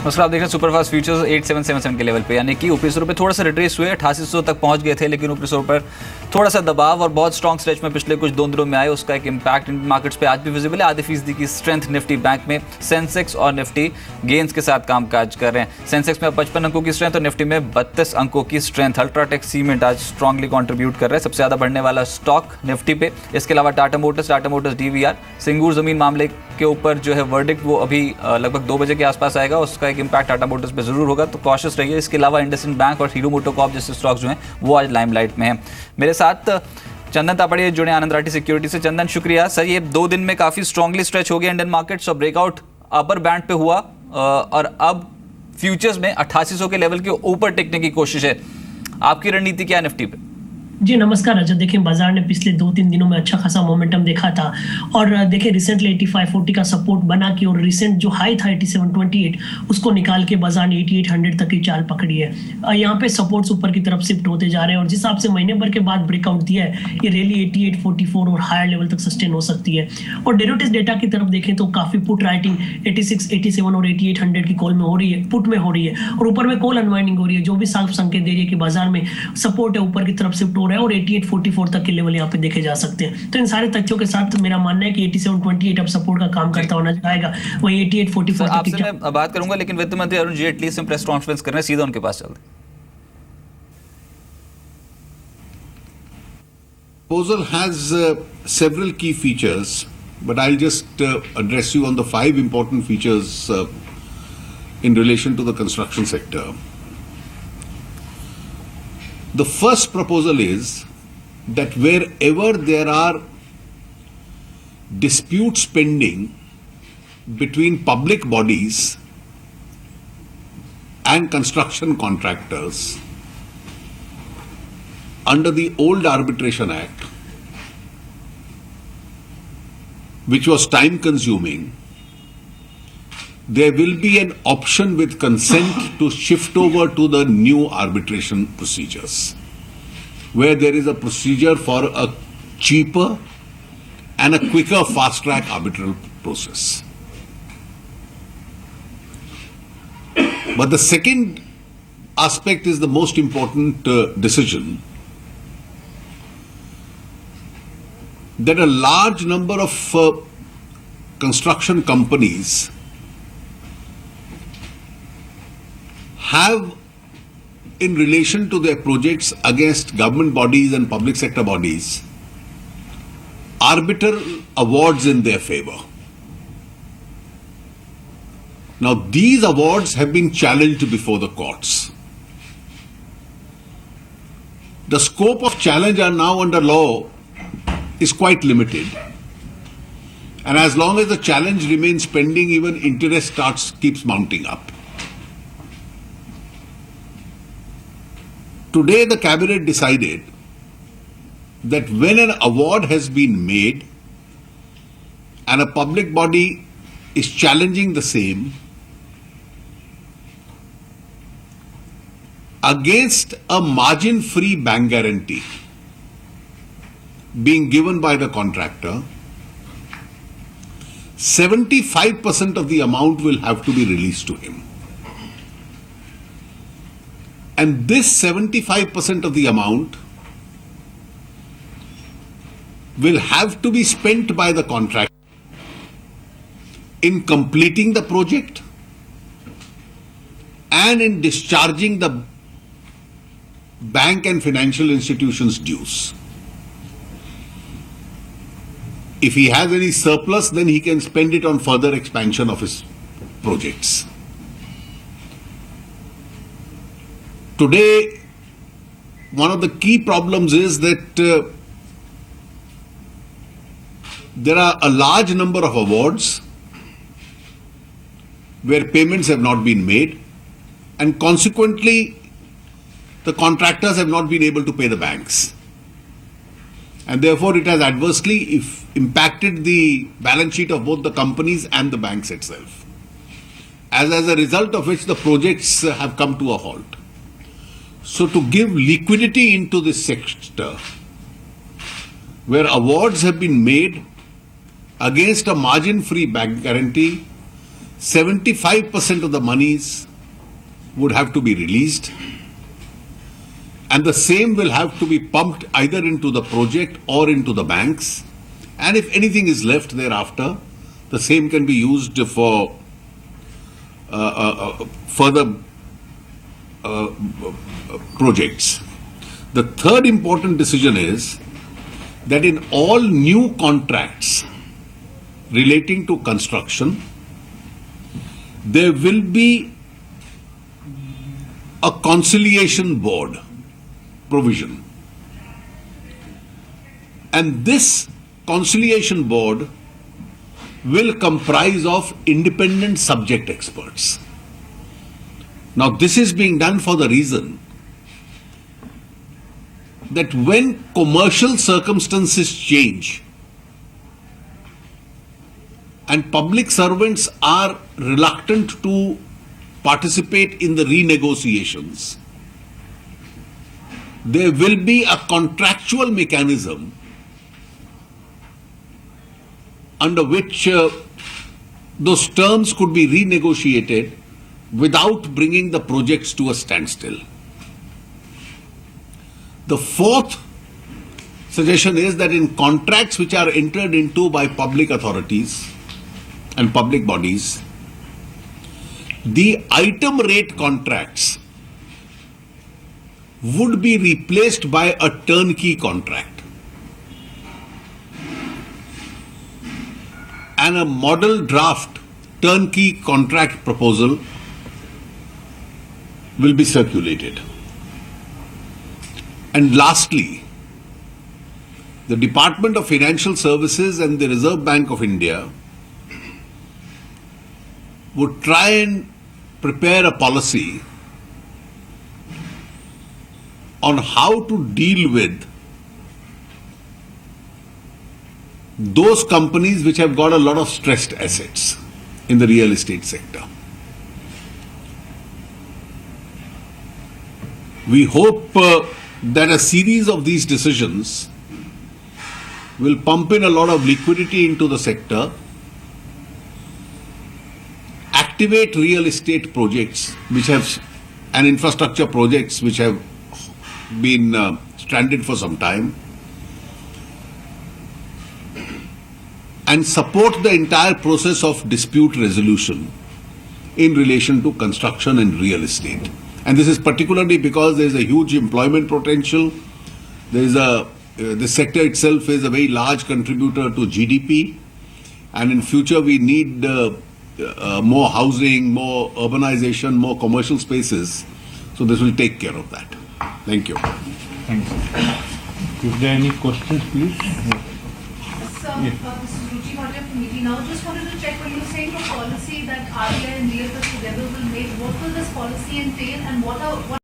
नमस्कार, आप देख रहे हैं सुपरफास्ट फ्यूचर्स 8777 के लेवल पे, यानी कि ऊपरी स्टोर पे थोड़ा सा रिट्रेस हुए 8800 तक पहुंच गए थे, लेकिन ऊपरी स्टोर पर थोड़ा सा दबाव और बहुत स्ट्रॉन्ग स्ट्रेच में पिछले कुछ 2 दिनों में आए, उसका एक इंपैक्ट इन मार्केट्स पे आज भी विजिबल है। आधे% की स्ट्रेंथ निफ्टी बैंक में, सेंसेक्स और निफ्टी गेंस के साथ कामकाज कर रहे हैं। सेंसेक्स में 55 अंकों की स्ट्रेंथ और निफ्टी में 32 अंकों की स्ट्रेंथ। अल्ट्राटेक सीमेंट आज स्ट्रांगली कॉन्ट्रीब्यूट कर रहा है, सबसे ज्यादा बढ़ने वाला स्टॉक निफ्टी पे। इसके अलावा टाटा मोटर्स डीवीआर सिंगूर जमीन मामले के ऊपर जो है वर्डिक्ट वो अभी लगभग 2 बजे के आसपास आएगा, उसका एक इंपैक्ट टाटा मोटर्स पे जरूर होगा, तो कॉशियस रहिए। इसके अलावा इंडसइंड बैंक और हीरो मोटोकॉर्प जैसे स्टॉक्स जो हैं वो आज लाइमलाइट में हैं। मेरे साथ चंदन तापड़िया जुड़े आनंद राठी सिक्योरिटी से। चंदन, शुक्रिया सर। ये 2 दिन में काफी स्ट्रांगली स्ट्रेच हो गया इंडियन मार्केट्स और ब्रेकआउट अपर बैंड पे हुआ और अब फ्यूचर्स में 8800 के लेवल के ऊपर टिकने की कोशिश है। आपकी रणनीति क्या है निफ्टी पे? जी नमस्कार रजत। देखिए, बाजार ने पिछले 2-3 दिनों में अच्छा खासा मोमेंटम देखा था और देखिए रिसेंटली 8540 का सपोर्ट बना के और रिसेंट जो हाई था 8728 उसको निकाल के बाजार ने 8800 तक की चाल पकड़ी है। यहाँ पे सपोर्ट्स ऊपर की तरफ शिफ्ट होते जा रहे हैं और जिस हिसाब से महीने भर के बाद ब्रेकआउट दिया है, ये रैली 8844 और हायर लेवल तक सस्टेन हो सकती है। और डेरिवेटिव्स डेटा की तरफ देखें तो काफी पुट राइटिंग 86, 87 और 8800 की कॉल में हो रही है, पुट में हो रही है, और ऊपर में कॉल अनवाइंडिंग हो रही है, जो भी साफ संकेत दे रही है कि बाजार में सपोर्ट है, ऊपर की तरफ शिफ्ट हो रहा है और 8844 तक के लेवल यहाँ पे देखे जा सकते हैं। तो इन सारे तथ्यों के साथ मेरा मानना है कि 8728 अब सपोर्ट का काम करता होना जाएगा, वही 8844 तक आपसे मैं बात करूंगा, लेकिन वित्त मंत्री अरुण जेटली से प्रेस कॉन्फ्रेंस कर रहे हैं, सीधा उनके पास चलते हैं। Proposal has several key features, but I'll just address you on the 5 important features in relation to the construction sector. The first proposal is that wherever there are disputes pending between public bodies and construction contractors under the old Arbitration Act, which was time consuming, there will be an option with consent to shift over to the new arbitration procedures, where there is a procedure for a cheaper and a quicker fast-track arbitral process. But the second aspect is the most important decision, that a large number of construction companies have, in relation to their projects against government bodies and public sector bodies, arbitral awards in their favor. Now, these awards have been challenged before the courts. The scope of challenge are now under law is quite limited. And as long as the challenge remains pending, even interest keeps mounting up. Today, the cabinet decided that when an award has been made and a public body is challenging the same against a margin-free bank guarantee being given by the contractor, 75% of the amount will have to be released to him. And this 75% of the amount will have to be spent by the contractor in completing the project and in discharging the bank and financial institutions' dues. If he has any surplus, then he can spend it on further expansion of his projects. Today, one of the key problems is that there are a large number of awards where payments have not been made, and consequently the contractors have not been able to pay the banks. And therefore it has adversely impacted the balance sheet of both the companies and the banks itself. As a result of which the projects have come to a halt. So to give liquidity into this sector, where awards have been made against a margin-free bank guarantee, 75% of the monies would have to be released, and the same will have to be pumped either into the project or into the banks. And if anything is left thereafter, the same can be used for further projects. The third important decision is that in all new contracts relating to construction, there will be a conciliation board provision. And this conciliation board will comprise of independent subject experts. Now, this is being done for the reason that when commercial circumstances change and public servants are reluctant to participate in the renegotiations, there will be a contractual mechanism under which those terms could be renegotiated without bringing the projects to a standstill. The fourth suggestion is that in contracts which are entered into by public authorities and public bodies, the item rate contracts would be replaced by a turnkey contract. And a model draft turnkey contract proposal will be circulated. And lastly, the Department of Financial Services and the Reserve Bank of India would try and prepare a policy on how to deal with those companies which have got a lot of stressed assets in the real estate sector. We hope that a series of these decisions will pump in a lot of liquidity into the sector, activate real estate projects which have and infrastructure projects which have been stranded for some time, and support the entire process of dispute resolution in relation to construction and real estate. And this is particularly because there is a huge employment potential. There is the sector itself is a very large contributor to GDP, and in future we need more housing, more urbanization, more commercial spaces. So this will take care of that. Thank you. Thank you. If there are any questions, please. Sir, this is Ruchi Bhatia from ET Now. Just wanted to check, when you were saying the policy that RBI and DFS together will make, what will this policy entail, and what